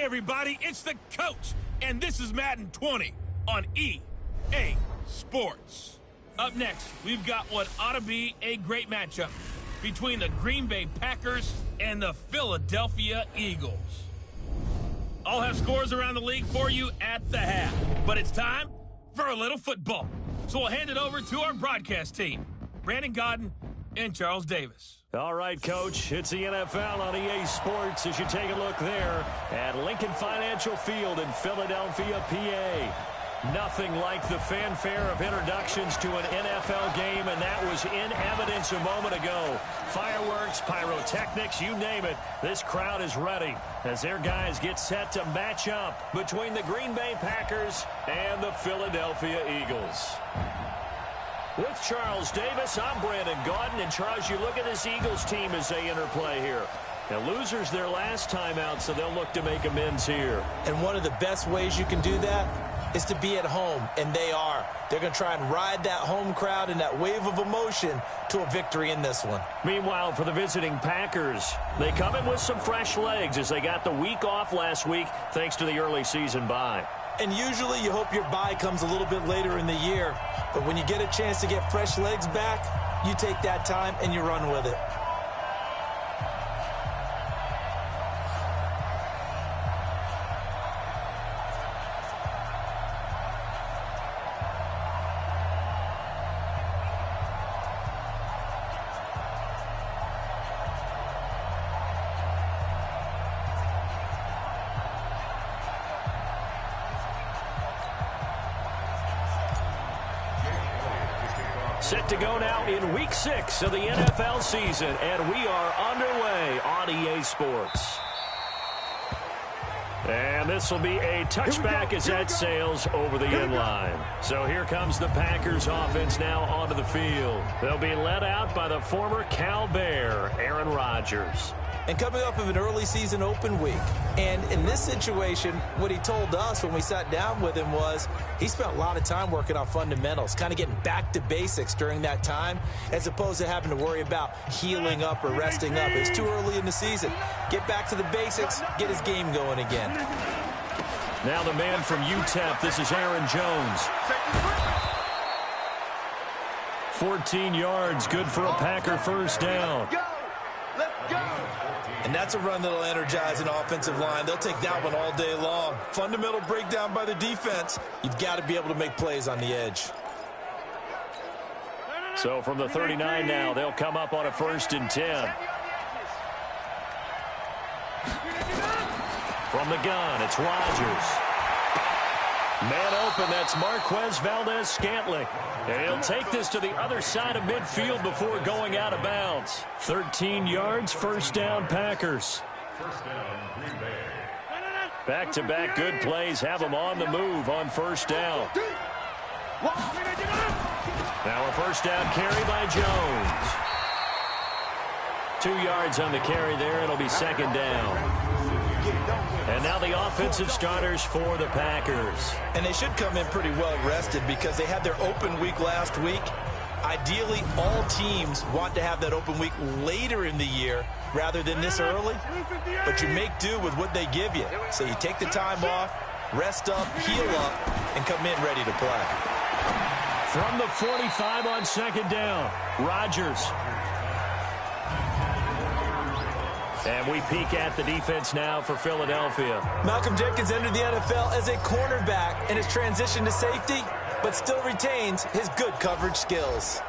everybody, it's the coach, and this is Madden 20 on EA Sports. Up next, we've got what ought to be a great matchup between the Green Bay Packers and the Philadelphia Eagles. I'll have scores around the league for you at the half, but it's time for a little football. So we'll hand it over to our broadcast team, Brandon Godden and Charles Davis. All right, Coach, it's the NFL on EA Sports as you take a look there at Lincoln Financial Field in Philadelphia, PA. Nothing like the fanfare of introductions to an NFL game, and that was in evidence a moment ago. Fireworks, pyrotechnics, you name it, this crowd is ready as their guys get set to match up between the Green Bay Packers and the Philadelphia Eagles. With Charles Davis, I'm Brandon Godden. And Charles, you look at this Eagles team as they interplay here. Now, losers their last time out, so they'll look to make amends here. And one of the best ways you can do that is to be at home, and they are. They're going to try and ride that home crowd and that wave of emotion to a victory in this one. Meanwhile, for the visiting Packers, they come in with some fresh legs as they got the week off last week thanks to the early season bye. And usually you hope your bye comes a little bit later in the year. But when you get a chance to get fresh legs back, you take that time and you run with it. Set to go now in Week 6 of the NFL season, and we are underway on EA Sports. And this will be a touchback as that sails over the end line. So here comes the Packers offense now onto the field. They'll be led out by the former Cal Bear, Aaron Rodgers. And coming off of an early season open week. And in this situation, what he told us when we sat down with him was he spent a lot of time working on fundamentals, kind of getting back to basics during that time, as opposed to having to worry about healing up or resting up. It's too early in the season. Get back to the basics, get his game going again. Now the man from UTEP, this is Aaron Jones. 14 yards, good for a Packer first down. And that's a run that'll energize an offensive line. They'll take that one all day long. Fundamental breakdown by the defense. You've got to be able to make plays on the edge. So from the 39 now, they'll come up on a 1st and 10. From the gun, it's Rodgers. Man open, that's Marquez Valdez-Scantling. And he'll take this to the other side of midfield before going out of bounds. 13 yards, first down, Packers. Back-to-back good plays have them on the move on first down. Now a first down carry by Jones. 2 yards on the carry there. It'll be second down. And now the offensive starters for the Packers. And they should come in pretty well rested because they had their open week last week. Ideally, all teams want to have that open week later in the year rather than this early. But you make do with what they give you. So you take the time off, rest up, heal up, and come in ready to play. From the 45 on second down, Rodgers. And we peek at the defense now for Philadelphia. Malcolm Jenkins entered the NFL as a cornerback and has transitioned to safety, but still retains his good coverage skills.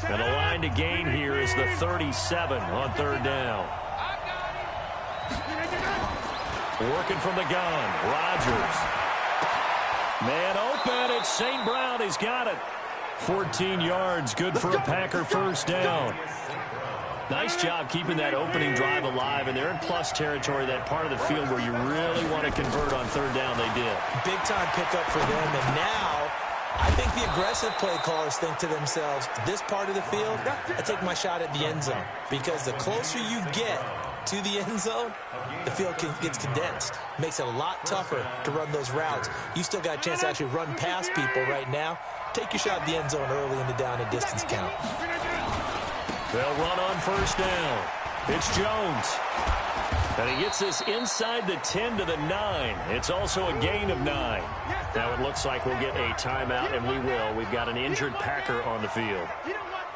And the line to gain here is the 37 on third down. Working from the gun, Rodgers. Man open, it's St. Brown, he's got it. 14 yards, good for a Packer first down. Nice job keeping that opening drive alive, and they're in plus territory, that part of the field where you really want to convert on third down. They did. Big-time pickup for them, and now I think the aggressive play callers think to themselves, this part of the field, I take my shot at the end zone, because the closer you get to the end zone, the field gets condensed. Makes it a lot tougher to run those routes. You still got a chance to actually run past people right now. Take your shot at the end zone early in the down and distance count. They'll run on first down. It's Jones. And he gets this inside the 10 to the 9. It's also a gain of 9. Now it looks like we'll get a timeout, and we will. We've got an injured Packer on the field.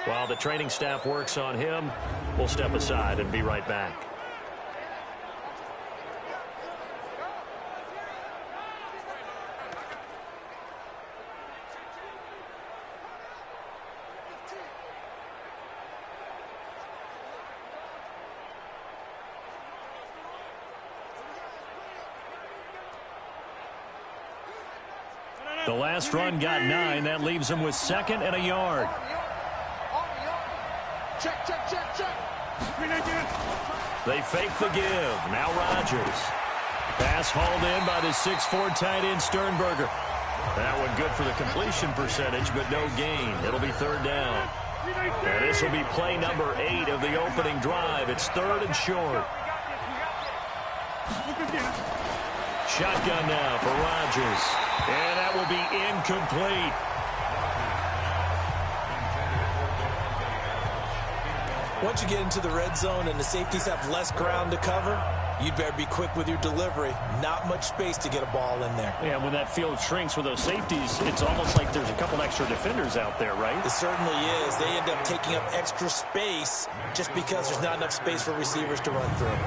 While the training staff works on him, we'll step aside and be right back. The last run got 9. That leaves him with 2nd and a yard. Check. They fake the give. Now Rodgers. Pass hauled in by the 6'4" tight end Sternberger. That one good for the completion percentage, but no gain. It'll be 3rd down. And this will be play number 8 of the opening drive. It's 3rd and short. Shotgun now for Rodgers. And that will be incomplete. Once you get into the red zone and the safeties have less ground to cover, you'd better be quick with your delivery. Not much space to get a ball in there. Yeah, when that field shrinks with those safeties, it's almost like there's a couple extra defenders out there, right? It certainly is. They end up taking up extra space just because there's not enough space for receivers to run through.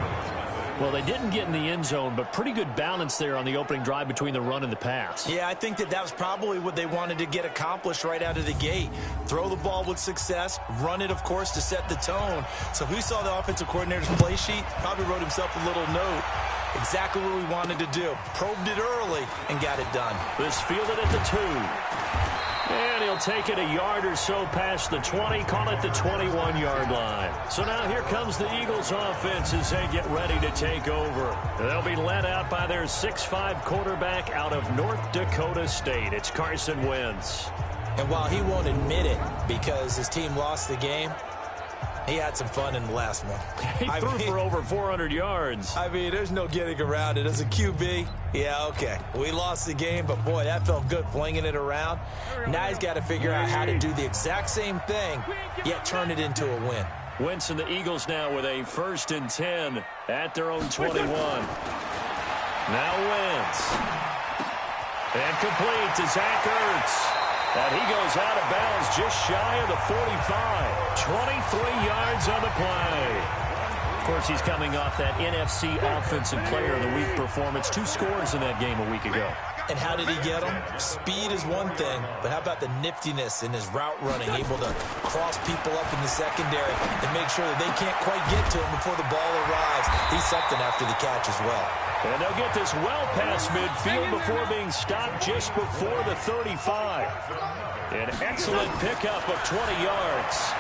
Well, they didn't get in the end zone, but pretty good balance there on the opening drive between the run and the pass. Yeah, I think that was probably what they wanted to get accomplished right out of the gate. Throw the ball with success, run it, of course, to set the tone. So who saw the offensive coordinator's play sheet? Probably wrote himself a little note. Exactly what we wanted to do. Probed it early and got it done. This fielded at the 2. And he'll take it a yard or so past the 20, call it the 21-yard line. So now here comes the Eagles offense as they get ready to take over. They'll be led out by their 6'5" quarterback out of North Dakota State. It's Carson Wentz. And while he won't admit it because his team lost the game, he had some fun in the last one. He threw for over 400 yards. I mean, there's no getting around it. As a QB, yeah, okay. We lost the game, but, boy, that felt good flinging it around. Now he's got to figure out how to do the exact same thing, yet turn it into a win. Wentz and the Eagles now with a 1st and 10 at their own 21. Now Wentz. And complete to Zach Ertz. And he goes out of bounds just shy of the 45. 23 yards on the play. Of course, he's coming off that NFC Offensive Player of the Week performance. 2 scores in that game a week ago. And how did he get them? Speed is one thing, but how about the niftiness in his route running, able to cross people up in the secondary and make sure that they can't quite get to him before the ball arrives. He's something after the catch as well. And they'll get this well past midfield before being stopped just before the 35. An excellent pickup of 20 yards.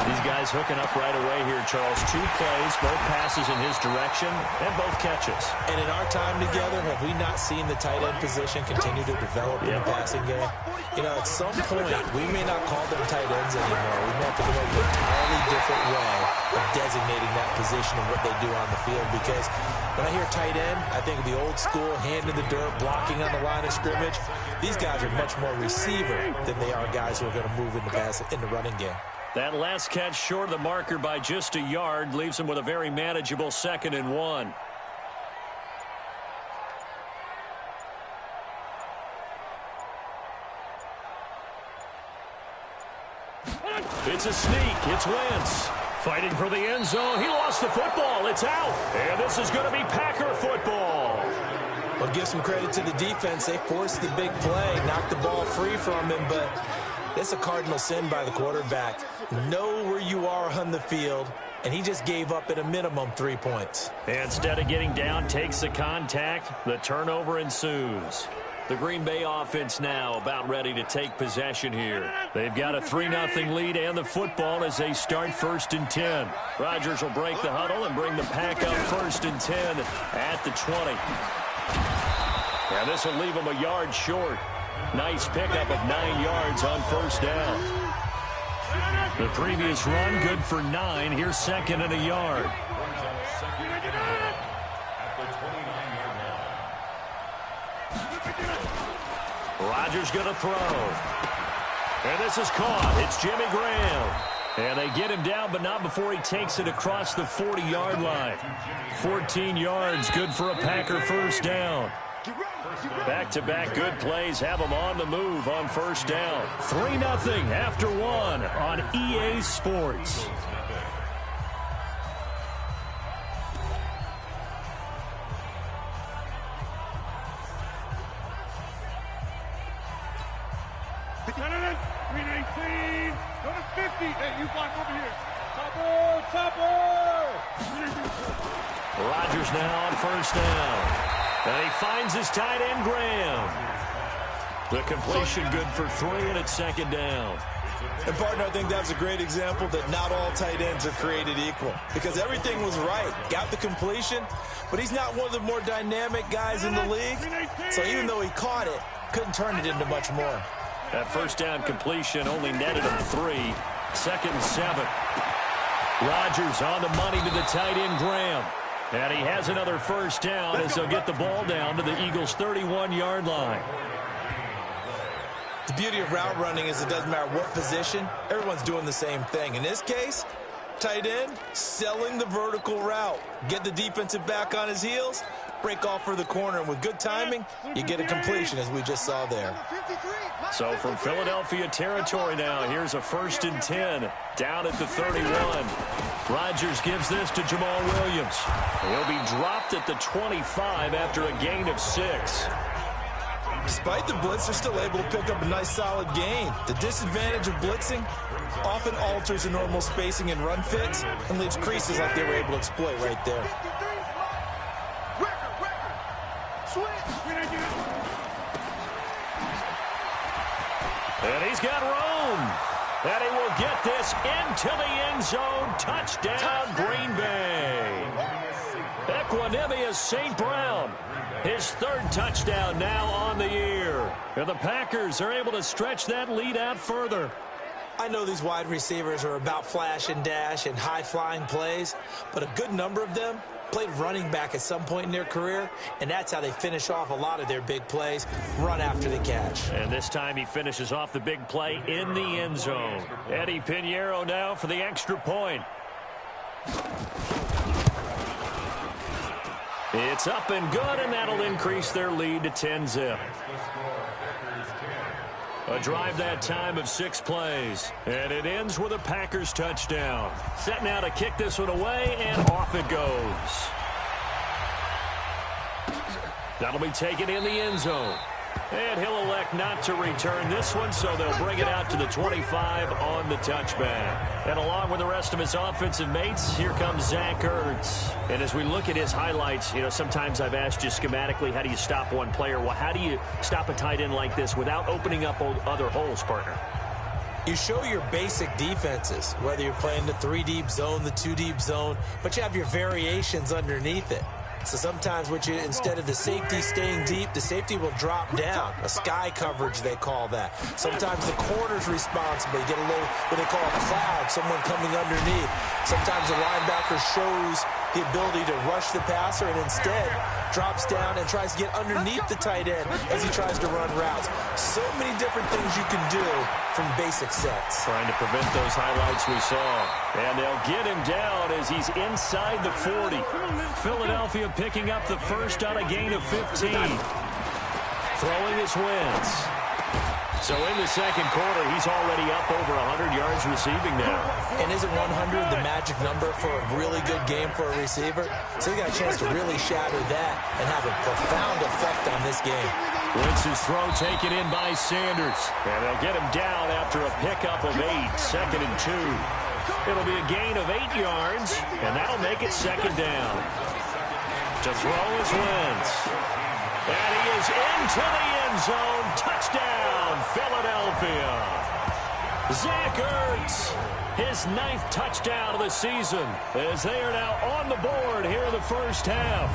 These guys hooking up right away here, Charles. 2 plays, both passes in his direction, and both catches. And in our time together, have we not seen the tight end position continue to develop in the passing game? You know, at some point, we may not call them tight ends anymore. We may have to go an entirely different way of designating that position and what they do on the field. Because when I hear tight end, I think of the old school, hand in the dirt, blocking on the line of scrimmage. These guys are much more receiver than they are guys who are going to move in the running game. That last catch short of the marker by just a yard leaves him with a very manageable 2nd and 1. It's a sneak. It's Wentz. Fighting for the end zone. He lost the football. It's out. And this is going to be Packer football. Well, give some credit to the defense. They forced the big play, knocked the ball free from him, but it's a cardinal sin by the quarterback. Know where you are on the field, and he just gave up at a minimum 3 points. Instead of getting down, takes the contact. The turnover ensues. The Green Bay offense now about ready to take possession here. They've got a 3-0 lead and the football as they start 1st and 10. Rodgers will break the huddle and bring the pack up 1st and 10 at the 20. And this will leave them a yard short. Nice pickup of 9 yards on 1st down. The previous run good for 9. Here's 2nd and a yard. Rodgers going to throw. And this is caught. It's Jimmy Graham. And they get him down, but not before he takes it across the 40-yard line. 14 yards, good for a Packer first down. Back-to-back good plays have them on the move on first down. 3-0 after one on EA Sports. Rodgers now on first down. And he finds his tight end, Graham. The completion good for 3, and it's second down. And, partner, I think that's a great example that not all tight ends are created equal. Because everything was right. Got the completion, but he's not one of the more dynamic guys in the league. So even though he caught it, couldn't turn it into much more. That first down completion only netted him 3. 2nd and 7. Rodgers on the money to the tight end, Graham. And he has another first down as they'll get the ball down to the Eagles' 31-yard line. The beauty of route running is it doesn't matter what position, everyone's doing the same thing. In this case, tight end, selling the vertical route. Get the defensive back on his heels, break off for the corner, and with good timing, you get a completion, as we just saw there. So from Philadelphia territory now, here's a 1st and 10, down at the 31. Rodgers gives this to Jamal Williams. He'll be dropped at the 25 after a gain of 6. Despite the blitz, they're still able to pick up a nice solid gain. The disadvantage of blitzing often alters the normal spacing and run fits and leaves creases like they were able to exploit right there. And he's got room. And he will get this into the end zone. Touchdown, Green Bay. Equanimeous St. Brown. His 3rd touchdown now on the year. And the Packers are able to stretch that lead out further. I know these wide receivers are about flash and dash and high-flying plays, but a good number of them played running back at some point in their career, and that's how they finish off a lot of their big plays, run after the catch. And this time he finishes off the big play in the end zone. Eddie Pinheiro now for the extra point. It's up and good, and that'll increase their lead to 10-zip. A drive that time of 6 plays, and it ends with a Packers touchdown. Set now to kick this one away, and off it goes. That'll be taken in the end zone. And he'll elect not to return this one, so they'll bring it out to the 25 on the touchback. And along with the rest of his offensive mates, here comes Zach Ertz. And as we look at his highlights, you know, sometimes I've asked you schematically, how do you stop one player? Well, how do you stop a tight end like this without opening up other holes, partner? You show your basic defenses, whether you're playing the 3-deep zone, the 2-deep zone, but you have your variations underneath it. So sometimes instead of the safety staying deep, the safety will drop down. A sky coverage, they call that. Sometimes the corner's responsible. You get a little, what they call a cloud, someone coming underneath. Sometimes the linebacker shows the ability to rush the passer and instead drops down and tries to get underneath the tight end as he tries to run routes. So many different things you can do from basic sets. Trying to prevent those highlights we saw. And they'll get him down as he's inside the 40. Philadelphia picking up the first on a gain of 15. Throwing his wins. So in the second quarter, he's already up over 100 yards receiving now. And isn't 100 the magic number for a really good game for a receiver? So he got a chance to really shatter that and have a profound effect on this game. Wentz's throw taken in by Sanders. And they'll get him down after a pickup of 8, 2nd and 2. It'll be a gain of 8 yards, and that'll make it second down. To throw is Wentz. And he is into the end zone. Touchdown, Philadelphia. Zach Ertz, his 9th touchdown of the season, as they are now on the board here in the first half.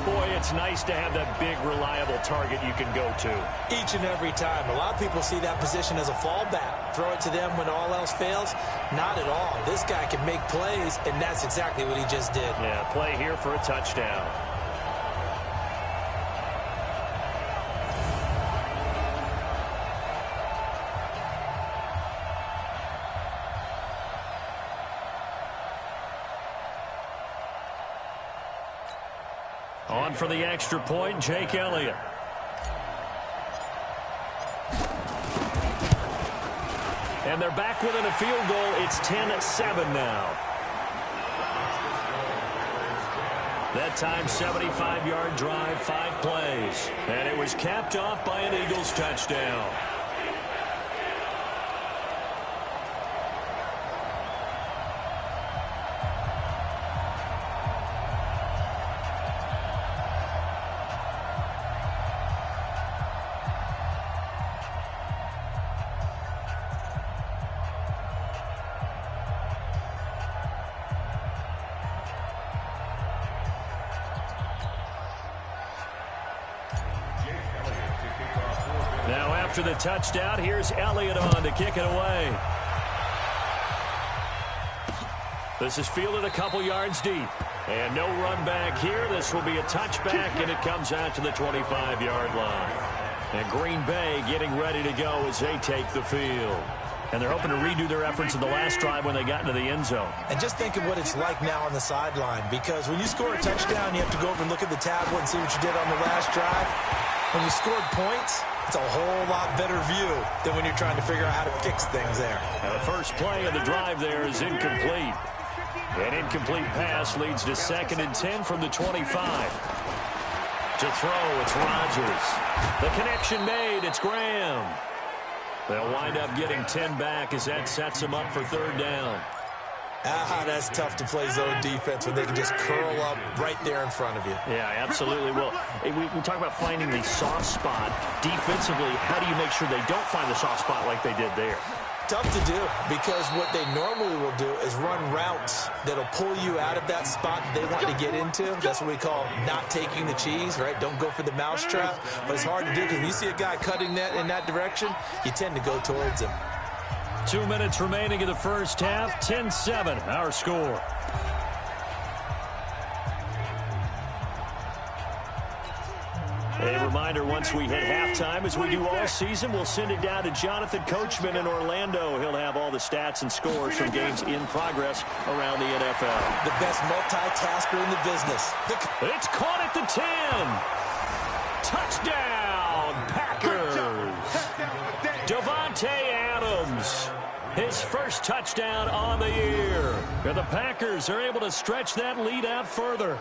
Boy, it's nice to have that big, reliable target you can go to. Each and every time. A lot of people see that position as a fallback. Throw it to them when all else fails. Not at all. This guy can make plays, and that's exactly what he just did. Yeah, play here for a touchdown. On for the extra point, Jake Elliott. And they're back within a field goal. It's 10-7 now. That time, 75-yard drive, 5 plays. And it was capped off by an Eagles touchdown. Now after the touchdown, here's Elliott on to kick it away. This is fielded a couple yards deep. And no run back here. This will be a touchback, and it comes out to the 25-yard line. And Green Bay getting ready to go as they take the field. And they're hoping to redo their efforts in the last drive when they got into the end zone. And just think of what it's like now on the sideline, because when you score a touchdown, you have to go over and look at the tablet and see what you did on the last drive. When you scored points, it's a whole lot better view than when you're trying to figure out how to fix things there. Now the first play of the drive there is incomplete. An incomplete pass leads to 2nd and 10 from the 25. To throw, it's Rodgers. The connection made, it's Graham. They'll wind up getting 10 back as that sets them up for 3rd down. That's tough to play zone defense when they can just curl up right there in front of you. Yeah, absolutely. Well, we talk about finding the soft spot. Defensively, how do you make sure they don't find the soft spot like they did there? Tough to do, because what they normally will do is run routes that'll pull you out of that spot they want to get into. That's what we call not taking the cheese, right? Don't go for the mousetrap. But it's hard to do because when you see a guy cutting that in that direction, you tend to go towards him. 2 minutes remaining in the first half. 10-7, our score. A reminder, once we hit halftime, as we do all season, we'll send it down to Jonathan Coachman in Orlando. He'll have all the stats and scores from games in progress around the NFL. The best multitasker in the business. It's caught at the 10. Touchdown, Packers. Davante Adams, his first touchdown on the year. And the Packers are able to stretch that lead out further.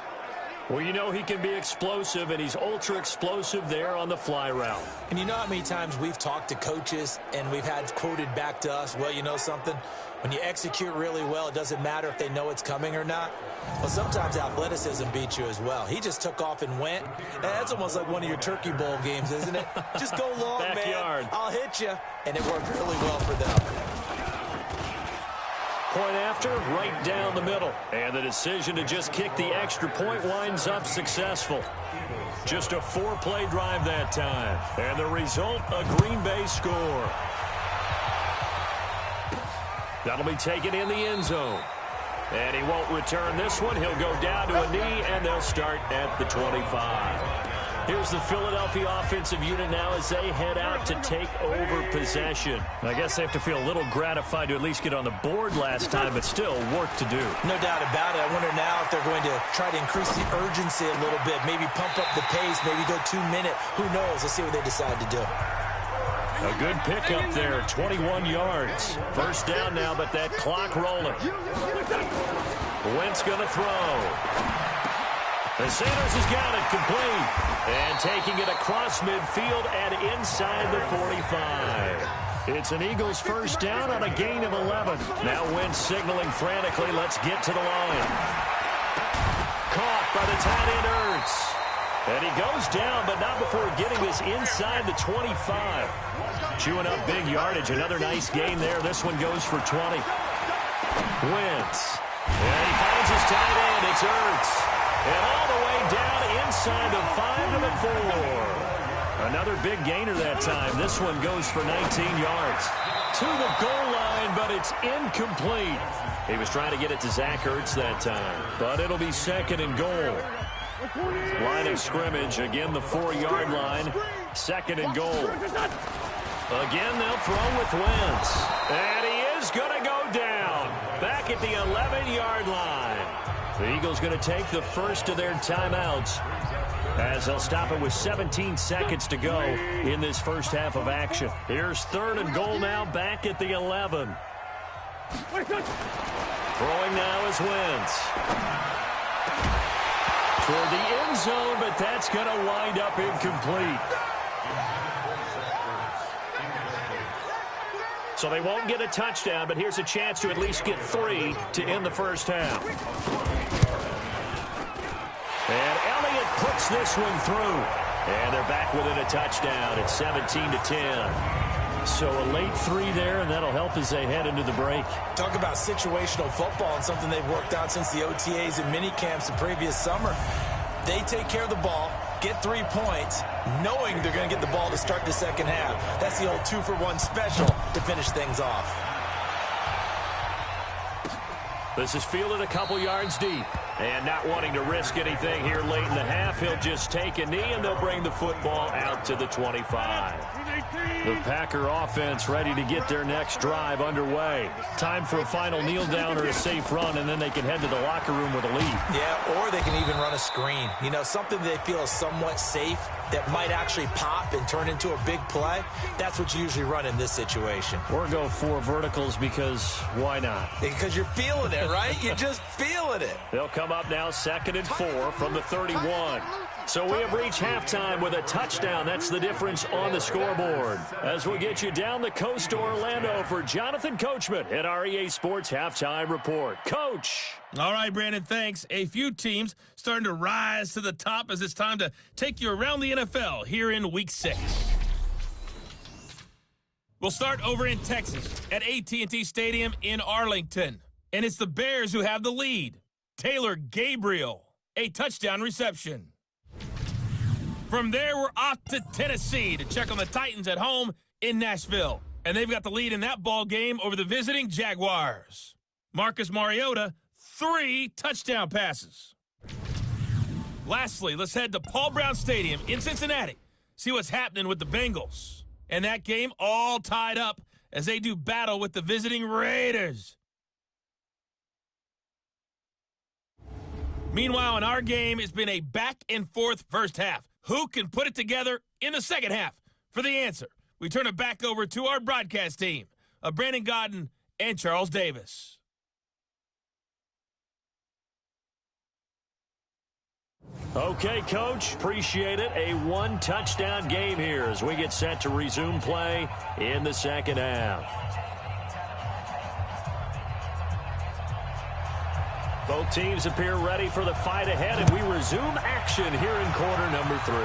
Well, you know he can be explosive, and he's ultra-explosive there on the fly route. And you know how many times we've talked to coaches and we've had quoted back to us, well, you know something? When you execute really well, it doesn't matter if they know it's coming or not. Well, sometimes athleticism beats you as well. He just took off and went. And that's almost like one of your Turkey Bowl games, isn't it? Just go long, Backyard. man. I'll hit you. And it worked really well for them. Point after, right down the middle. And the decision to just kick the extra point winds up successful. Just a 4-play drive that time. And the result, a Green Bay score. That'll be taken in the end zone. And he won't return this one. He'll go down to a knee, and they'll start at the 25. Here's the Philadelphia offensive unit now as they head out to take over possession. I guess they have to feel a little gratified to at least get on the board last time, but still work to do. No doubt about it. I wonder now if they're going to try to increase the urgency a little bit, maybe pump up the pace, maybe go 2-minute. Who knows? Let's see what they decide to do. A good pickup there, 21 yards. First down now, but that clock rolling. Wentz going to throw. And Sanders has got it complete. And taking it across midfield and inside the 45. It's an Eagles first down on a gain of 11. Now Wentz signaling frantically, let's get to the line. Caught by the tight end Ertz. And he goes down, but not before getting this inside the 25. Chewing up big yardage. Another nice gain there. This one goes for 20. Wentz. And he finds his tight end. It's Ertz. And all the way down inside the 5 to the 4. Another big gainer that time. This one goes for 19 yards. To the goal line, but it's incomplete. He was trying to get it to Zach Ertz that time. But it'll be 2nd and goal. Line of scrimmage, again the 4-yard line. 2nd and goal. Again, they'll throw with Wentz. And he is going to go down. Back at the 11-yard line. The Eagles going to take the first of their timeouts as they'll stop it with 17 seconds to go in this first half of action. Here's 3rd and goal now, back at the 11. Throwing now is Wentz. Toward the end zone, but that's going to wind up incomplete. So they won't get a touchdown, but here's a chance to at least get 3 to end the first half. And Elliott puts this one through. And they're back within a touchdown. It's 17-10. So a late 3 there, and that'll help as they head into the break. Talk about situational football and something they've worked out since the OTAs and mini camps the previous summer. They take care of the ball, get 3 points, knowing they're going to get the ball to start the second half. That's the old 2-for-1 special to finish things off. This is fielded a couple yards deep. And not wanting to risk anything here late in the half, he'll just take a knee, and they'll bring the football out to the 25. The Packer offense ready to get their next drive underway. Time for a final kneel down or a safe run, and then they can head to the locker room with a lead. Yeah, or they can even run a screen. You know, something they feel is somewhat safe that might actually pop and turn into a big play. That's what you usually run in this situation. Or go 4 verticals because why not? Because you're feeling it, right? You're just feeling it. They'll come up now 2nd and 4 from the 31. So we have reached halftime with a touchdown. That's the difference on the scoreboard. As we get you down the coast to Orlando for Jonathan Coachman at our EA Sports Halftime Report. Coach. All right, Brandon, thanks. A few teams starting to rise to the top as it's time to take you around the NFL here in Week 6. We'll start over in Texas at AT&T Stadium in Arlington. And it's the Bears who have the lead. Taylor Gabriel, a touchdown reception. From there, we're off to Tennessee to check on the Titans at home in Nashville. And they've got the lead in that ball game over the visiting Jaguars. Marcus Mariota, 3 touchdown passes. Lastly, let's head to Paul Brown Stadium in Cincinnati. See what's happening with the Bengals. And that game all tied up as they do battle with the visiting Raiders. Meanwhile, in our game, it's been a back-and-forth first half. Who can put it together in the second half? For the answer, we turn it back over to our broadcast team of Brandon Godden and Charles Davis. Okay, Coach, appreciate it. A 1-touchdown game here as we get set to resume play in the second half. Both teams appear ready for the fight ahead, and we resume action here in quarter number 3.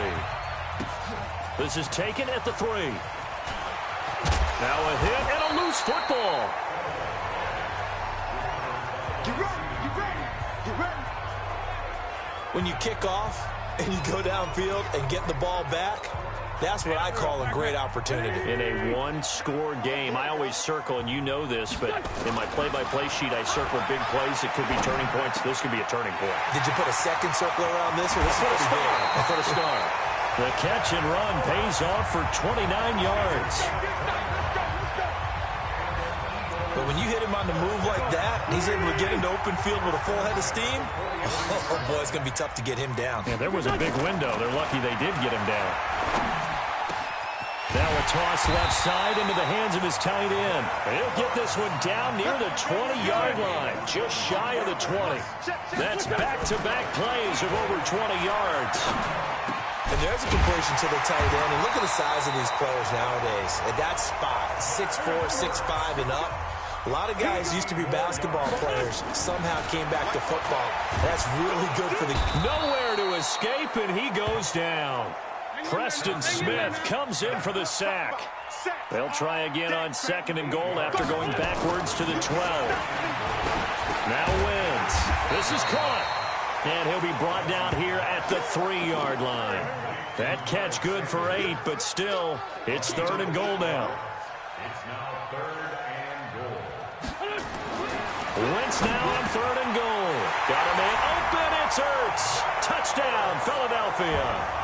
This is taken at the 3. Now a hit and a loose football. Get ready. When you kick off and you go downfield and get the ball back, that's what I call a great opportunity. In a 1-score game, I always circle, and you know this, but in my play-by-play sheet, I circle big plays that could be turning points. This could be a turning point. Did you put a second circle around this, or this is pretty big? I put a star. The catch and run pays off for 29 yards. But when you hit him on the move like that, he's able to get into open field with a full head of steam. Oh, boy, it's going to be tough to get him down. Yeah, there was a big window. They're lucky they did get him down. Now a toss left side into the hands of his tight end. He'll get this one down near the 20-yard line, just shy of the 20. That's back-to-back plays of over 20 yards. And there's a completion to the tight end. And look at the size of these players nowadays. At that spot, 6'4", 6'5", and up. A lot of guys used to be basketball players, somehow came back to football. That's really good for the... Nowhere to escape, and he goes down. Preston Smith comes in for the sack. They'll try again on 2nd and goal after going backwards to the 12. Now Wentz. This is caught. And he'll be brought down here at the 3-yard line. That catch good for 8, but still, it's 3rd and goal now. It's now 3rd and goal. Wentz now on 3rd and goal. Got a man open. It's Ertz. Touchdown, Philadelphia.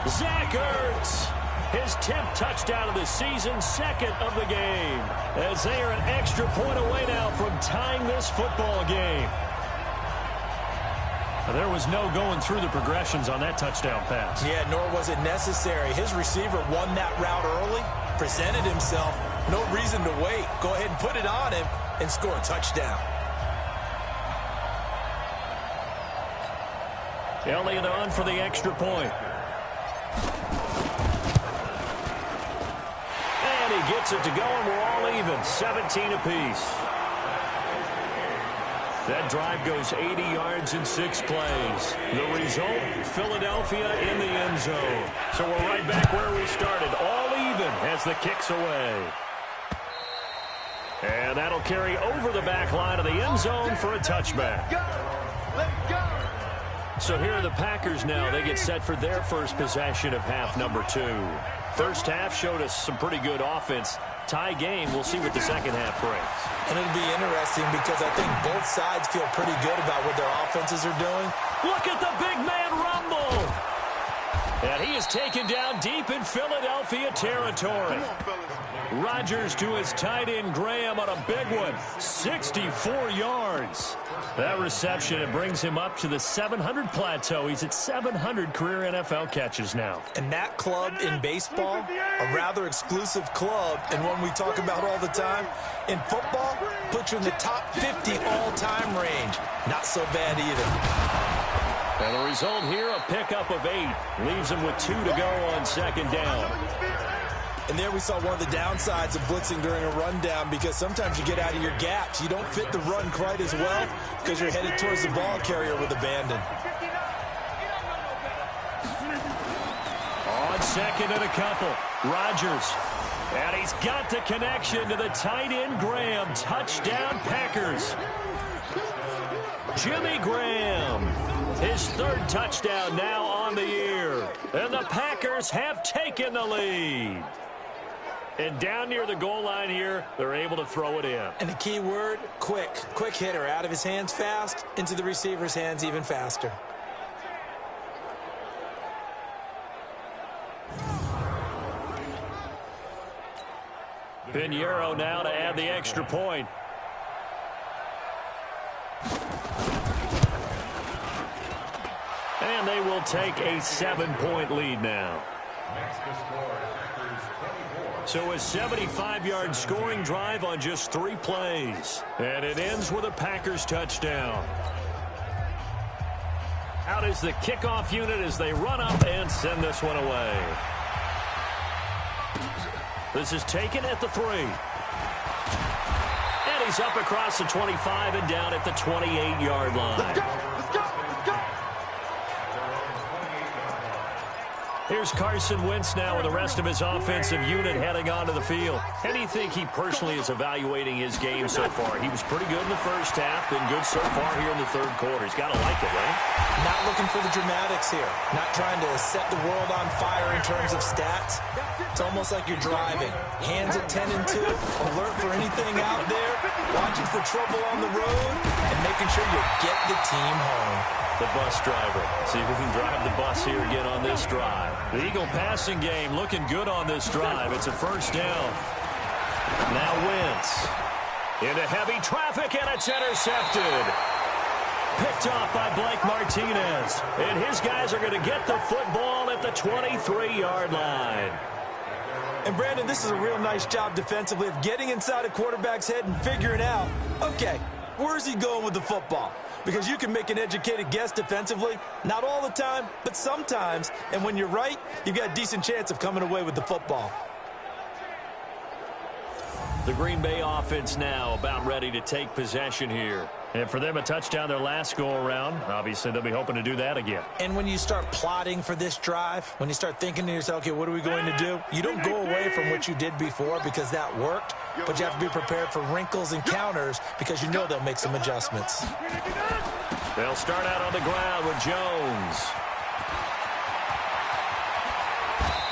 Zach Ertz, his 10th touchdown of the season, 2nd of the game. As they are an extra point away now from tying this football game. There was no going through the progressions on that touchdown pass. Yeah, nor was it necessary. His receiver won that route early, presented himself. No reason to wait. Go ahead and put it on him and score a touchdown. Elliott on for the extra point. And he gets it to go, and we're all even, 17 apiece. That drive goes 80 yards in 6 plays. The result, Philadelphia in the end zone. So we're right back where we started, all even as the kick's away. And that'll carry over the back line of the end zone for a touchback. So here are the Packers now. They get set for their first possession of half number 2. First half showed us some pretty good offense. Tie game. We'll see what the second half brings. And it'll be interesting because I think both sides feel pretty good about what their offenses are doing. Look at the big man rumble. And he is taken down deep in Philadelphia territory. Rodgers to his tight end Graham on a big one. 64 yards. That reception, it brings him up to the 700 plateau. He's at 700 career NFL catches now. And that club in baseball, a rather exclusive club, and one we talk about all the time. In football, puts you in the top 50 all-time range. Not so bad either. And the result here, a pickup of 8. Leaves him with 2 to go on second down. And there we saw one of the downsides of blitzing during a rundown, because sometimes you get out of your gaps. You don't fit the run quite as well because you're headed towards the ball carrier with abandon. On second and a couple, Rodgers. And he's got the connection to the tight end Graham. Touchdown Packers. Jimmy Graham. His 3rd touchdown now on the year. And the Packers have taken the lead. And down near the goal line here, they're able to throw it in. And the key word, quick. Quick hitter. Out of his hands fast, into the receiver's hands even faster. Pinheiro now to add the extra point. And they will take a 7-point lead now. So a 75-yard scoring drive on just 3 plays. And it ends with a Packers touchdown. Out is the kickoff unit as they run up and send this one away. This is taken at the 3. And he's up across the 25 and down at the 28-yard line. Here's Carson Wentz now with the rest of his offensive unit heading onto the field. How do you think he personally is evaluating his game so far? He was pretty good in the first half, been good so far here in the 3rd quarter. He's got to like it, right? Not looking for the dramatics here. Not trying to set the world on fire in terms of stats. It's almost like you're driving. Hands at 10 and 2, alert for anything out there, watching for trouble on the road, and making sure you get the team home. The bus driver. See if we can drive the bus here again on this drive. The Eagle passing game looking good on this drive. It's a first down. Now Wentz. Into heavy traffic, and it's intercepted. Picked off by Blake Martinez. And his guys are going to get the football at the 23-yard line. And, Brandon, this is a real nice job defensively of getting inside a quarterback's head and figuring out, okay, where's he going with the football? Because you can make an educated guess defensively. Not all the time, but sometimes. And when you're right, you've got a decent chance of coming away with the football. The Green Bay offense now about ready to take possession here. And for them, a touchdown their last go-around. Obviously, they'll be hoping to do that again. And when you start plotting for this drive, when you start thinking to yourself, okay, what are we going to do? You don't go away from what you did before because that worked, but you have to be prepared for wrinkles and counters because you know they'll make some adjustments. They'll start out on the ground with Jones.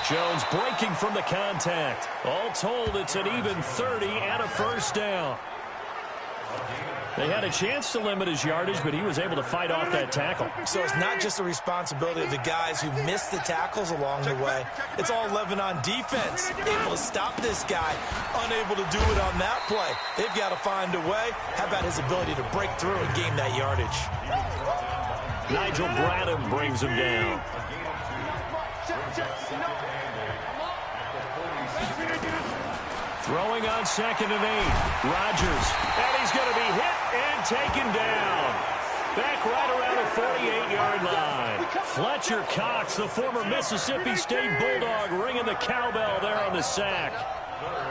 Jones breaking from the contact. All told, it's an even 30 and a first down. They had a chance to limit his yardage, but he was able to fight off that tackle. So it's not just the responsibility of the guys who missed the tackles along the way. It's all 11 on defense. Able to stop this guy, unable to do it on that play. They've got to find a way. How about his ability to break through and gain that yardage? Nigel Bradham brings him down. Throwing on 2nd and 8. Rodgers. And he's going to be hit and taken down. Back right around the 48-yard line. Fletcher Cox, the former Mississippi State Bulldog, ringing the cowbell there on the sack.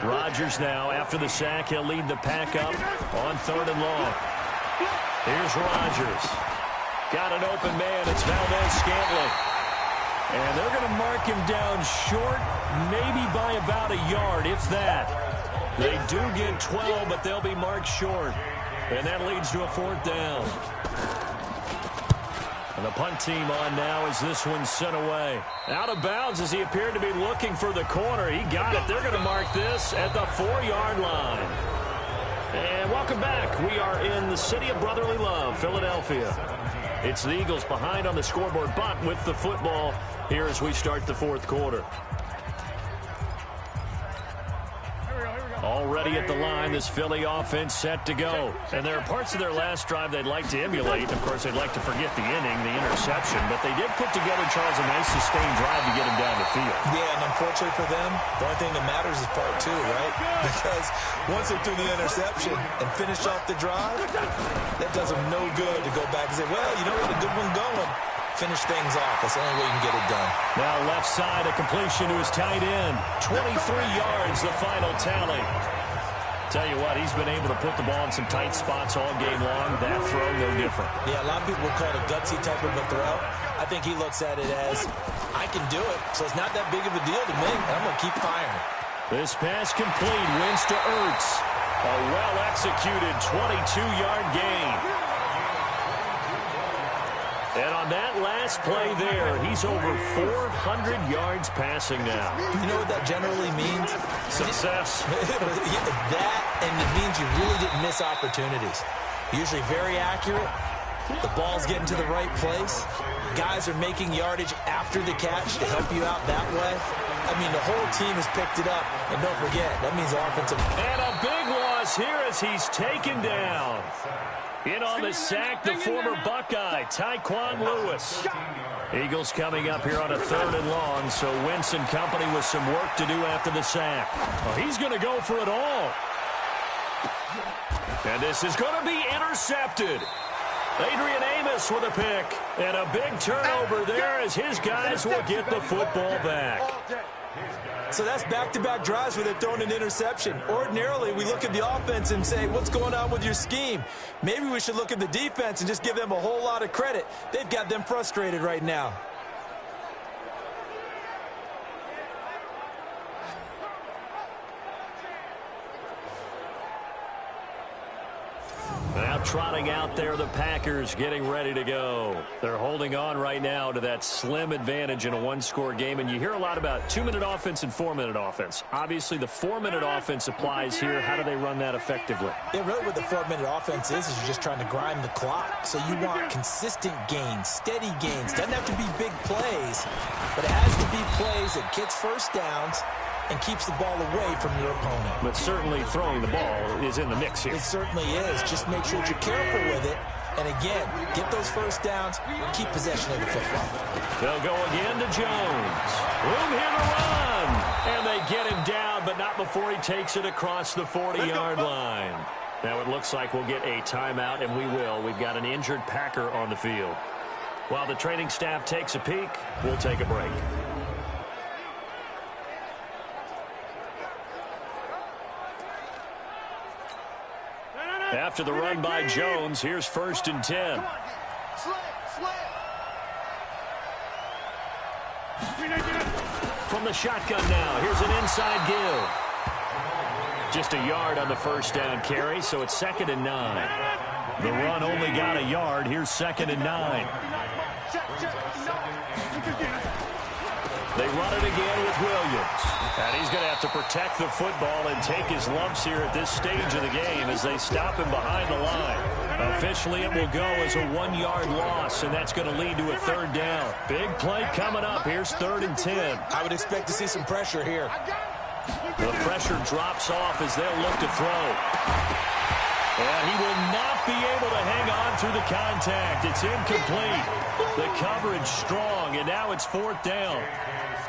Rodgers now, after the sack, he'll lead the pack up on 3rd and long. Here's Rodgers. Got an open man. It's Valdez-Scantling. And they're going to mark him down short, maybe by about a yard, if that. They do get 12, but they'll be marked short. And that leads to a 4th down. And the punt team on now as this one's sent away. Out of bounds as he appeared to be looking for the corner. He got it. They're going to mark this at the 4-yard line. And welcome back. We are in the city of brotherly love, Philadelphia. It's the Eagles behind on the scoreboard, but with the football here as we start the 4th quarter. Already at the line, this Philly offense set to go. And there are parts of their last drive they'd like to emulate. Of course, they'd like to forget the inning, the interception. But they did put together, Charles, a nice sustained drive to get him down the field. Yeah, and unfortunately for them, the only thing that matters is part 2, right? Because once they threw the interception and finished off the drive, that does them no good to go back and say, well, you know, we had a good one going. Finish things off. That's the only way you can get it done. Now left side, a completion to his tight end. 23 yards, the final tally. Tell you what, he's been able to put the ball in some tight spots all game long. That throw, no different. Yeah, a lot of people would call it a gutsy type of a throw. I think he looks at it as, I can do it, so it's not that big of a deal to me, and I'm going to keep firing. This pass complete, wins to Ertz. A well-executed 22-yard gain. And on that last play there, he's over 400 yards passing now. You know what that generally means? Success. That, and it means you really didn't miss opportunities. Usually very accurate. The ball's getting to the right place. Guys are making yardage after the catch to help you out that way. I mean, the whole team has picked it up. And don't forget, that means offensive. And a big loss here as he's taken down. In on the sack, the former Buckeye, Tyquan Lewis. Eagles coming up here on a 3rd and long, so Wentz and company with some work to do after the sack. Well, he's going to go for it all. And this is going to be intercepted. Adrian Amos with a pick. And a big turnover there as his guys will get the football back. So that's back-to-back drives where they're throwing an interception. Ordinarily, we look at the offense and say, what's going on with your scheme? Maybe we should look at the defense and just give them a whole lot of credit. They've got them frustrated right now. Now trotting out there, the Packers getting ready to go. They're holding on right now to that slim advantage in a one-score game. And you hear a lot about 2-minute offense and 4-minute offense. Obviously, the 4-minute offense applies here. How do they run that effectively? Yeah, really what the 4-minute offense is you're just trying to grind the clock. So you want consistent gains, steady gains. Doesn't have to be big plays, but it has to be plays that gets first downs and keeps the ball away from your opponent. But certainly throwing the ball is in the mix here. It certainly is. Just make sure that you're careful with it. And again, get those first downs, keep possession of the football. They'll go again to Jones. Room here to run. And they get him down, but not before he takes it across the 40-yard line. Now it looks like we'll get a timeout, and we will. We've got an injured Packer on the field. While the training staff takes a peek, we'll take a break. After the run by Jones, here's 1st and 10. From the shotgun now, here's an inside give. Just a yard on the first down carry, so it's 2nd and 9. The run only got a yard. Here's 2nd and 9. They run it again with Williams. And he's going to have to protect the football and take his lumps here at this stage of the game as they stop him behind the line. Officially, it will go as a 1-yard loss, and that's going to lead to a 3rd down. Big play coming up. Here's 3rd and 10. I would expect to see some pressure here. The pressure drops off as they'll look to throw. And he will not be able to hang on through the contact. It's incomplete. The coverage strong, and now it's 4th down.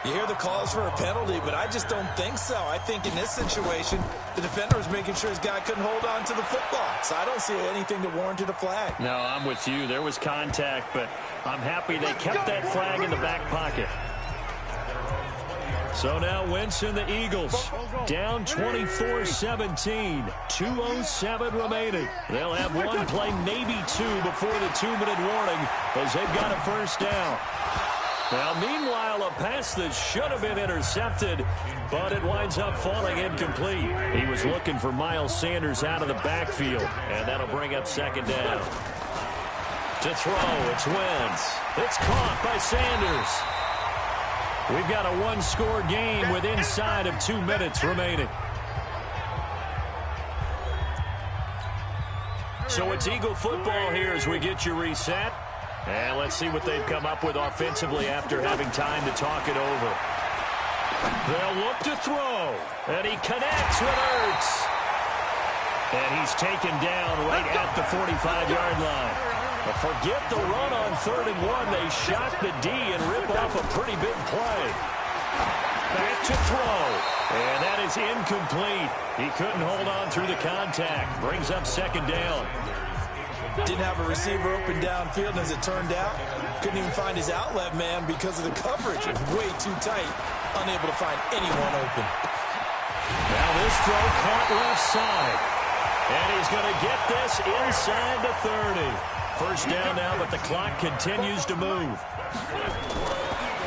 You hear the calls for a penalty, but I just don't think so. I think in this situation, the defender was making sure his guy couldn't hold on to the football. So I don't see anything that warranted a flag. No, I'm with you. There was contact, but I'm happy they kept that flag in the back pocket. So now Wentz and the Eagles down 24-17. 2:07 remaining. They'll have one play, maybe two, before the 2-minute warning as they've got a first down. Now, meanwhile, a pass that should have been intercepted, but it winds up falling incomplete. He was looking for Miles Sanders out of the backfield, and that'll bring up 2nd down. To throw, it's Wentz. It's caught by Sanders. We've got a one-score game with inside of 2 minutes remaining. So it's Eagle football here as we get you reset. And let's see what they've come up with offensively after having time to talk it over. They'll look to throw. And he connects with Ertz. And he's taken down right at the 45-yard line. But forget the run on 3rd and 1. They shot the D and rip off a pretty big play. Back to throw. And that is incomplete. He couldn't hold on through the contact. Brings up 2nd down. Didn't have a receiver open downfield, as it turned out. Couldn't even find his outlet man because of the coverage. It was way too tight. Unable to find anyone open. Now this throw caught left side. And he's going to get this inside the 30. First down now, but the clock continues to move.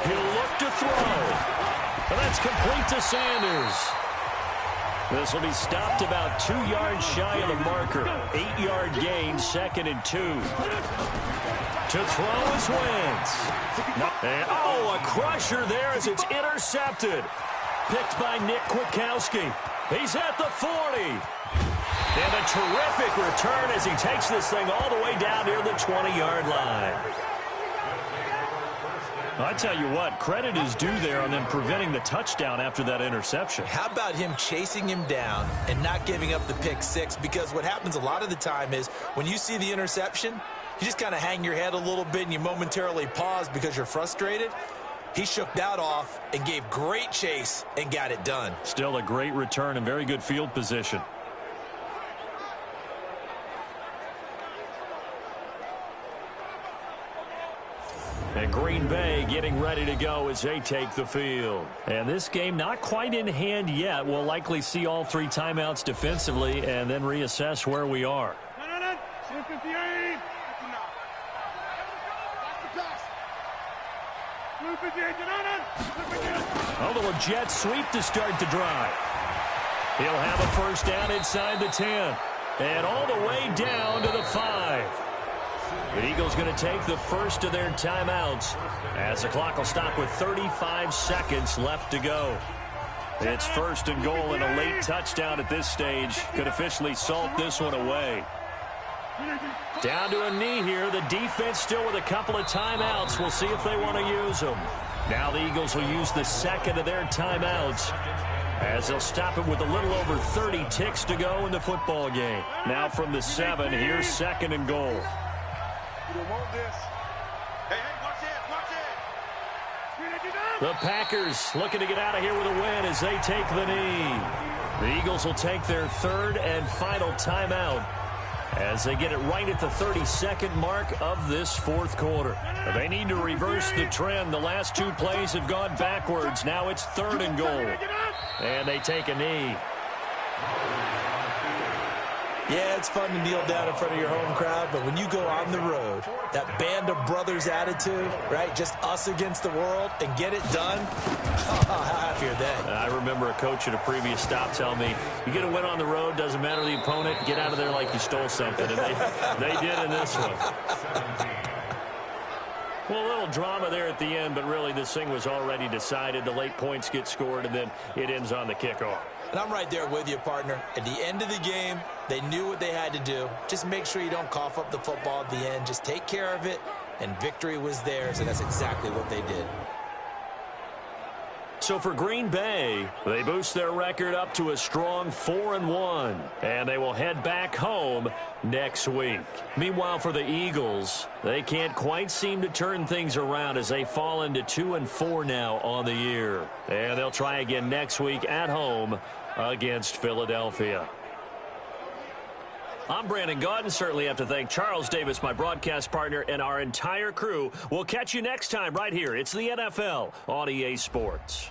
He'll look to throw. And that's complete to Sanders. This will be stopped about 2 yards shy of the marker. 8-yard gain, 2nd and 2. To throw is Wentz. And, a crusher there as it's intercepted. Picked by Nick Kwiatkowski. He's at the 40. And a terrific return as he takes this thing all the way down near the 20-yard line. I tell you what, credit is due there on them preventing the touchdown after that interception. How about him chasing him down and not giving up the pick six? Because what happens a lot of the time is when you see the interception, you just kind of hang your head a little bit and you momentarily pause because you're frustrated. He shook that off and gave great chase and got it done. Still a great return and very good field position. And Green Bay getting ready to go as they take the field. And this game not quite in hand yet. We'll likely see all 3 timeouts defensively and then reassess where we are. A little jet sweep to start the drive. He'll have a first down inside the 10. And all the way down to the 5. The Eagles going to take the first of their timeouts as the clock will stop with 35 seconds left to go. It's 1st and goal, and a late touchdown at this stage could officially salt this one away. Down to a knee here. The defense still with a couple of timeouts. We'll see if they want to use them. Now the Eagles will use the 2nd of their timeouts as they'll stop it with a little over 30 ticks to go in the football game. Now from the 7, here's 2nd and goal. The Packers looking to get out of here with a win as they take the knee. The Eagles will take their 3rd and final timeout as they get it right at the 32nd mark of this 4th quarter. They need to reverse the trend. The last 2 plays have gone backwards. Now it's 3rd and goal. And they take a knee. Yeah, it's fun to kneel down in front of your home crowd, but when you go on the road, that band of brothers attitude, right, just us against the world, and get it done, how happy are they? I remember a coach at a previous stop telling me, you get a win on the road, doesn't matter the opponent, get out of there like you stole something, and they did in this one. Well, a little drama there at the end, but really this thing was already decided. The late points get scored, and then it ends on the kickoff. And I'm right there with you, partner. At the end of the game, they knew what they had to do. Just make sure you don't cough up the football at the end. Just take care of it, and victory was theirs, and that's exactly what they did. So for Green Bay, they boost their record up to a strong 4-1, and they will head back home next week. Meanwhile, for the Eagles, they can't quite seem to turn things around as they fall into 2-4 now on the year. And they'll try again next week at home against Philadelphia. I'm Brandon Gaudin. Certainly have to thank Charles Davis, my broadcast partner, and our entire crew. We'll catch you next time right here. It's the NFL on EA Sports.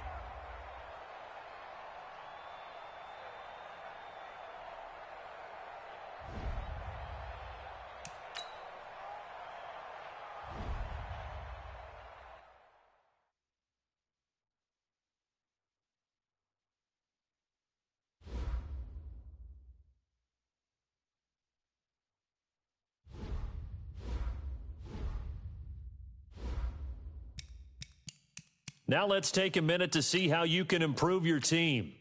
Now let's take a minute to see how you can improve your team.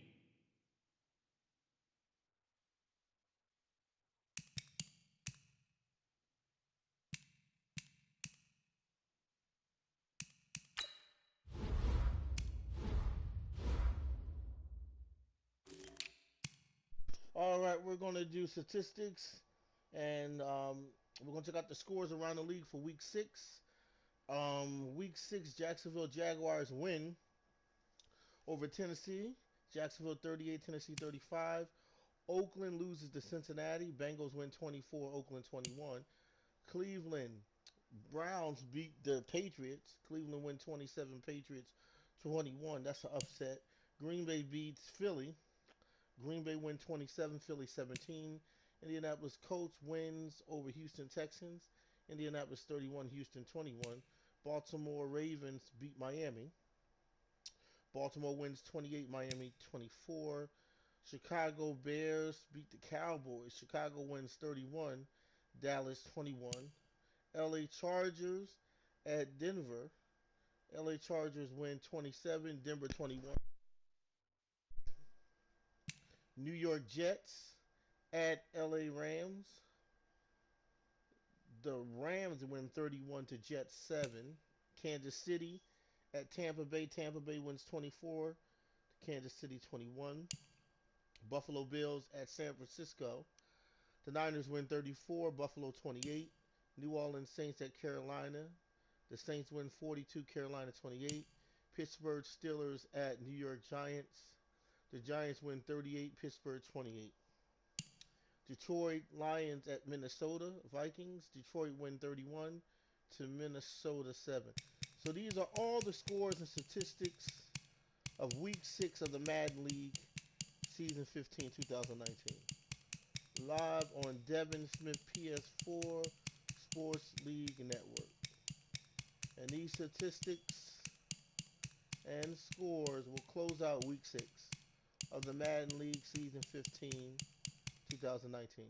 All right, we're going to do statistics, and we're going to check out the scores around the league for Week 6. Week 6, Jacksonville Jaguars win over Tennessee. Jacksonville 38, Tennessee 35. Oakland loses to Cincinnati. Bengals win 24, Oakland 21. Cleveland Browns beat the Patriots. Cleveland win 27, Patriots 21. That's an upset. Green Bay beats Philly. Green Bay win 27, Philly 17. Indianapolis Colts wins over Houston Texans. Indianapolis 31, Houston 21. Baltimore Ravens beat Miami. Baltimore wins 28, Miami 24. Chicago Bears beat the Cowboys. Chicago wins 31, Dallas 21. LA Chargers at Denver. LA Chargers win 27, Denver 21. New York Jets at LA Rams. The Rams win 31 to Jets 7. Kansas City at Tampa Bay. Tampa Bay wins 24 to Kansas City 21. Buffalo Bills at San Francisco. The Niners win 34, Buffalo 28. New Orleans Saints at Carolina. The Saints win 42, Carolina 28. Pittsburgh Steelers at New York Giants. The Giants win 38, Pittsburgh 28. Detroit Lions at Minnesota Vikings. Detroit win 31 to Minnesota 7. So these are all the scores and statistics of Week 6 of the Madden League, Season 15, 2019. Live on Devin Smith PS4 Sports League Network. And these statistics and scores will close out Week 6 of the Madden League Season 15, 2019.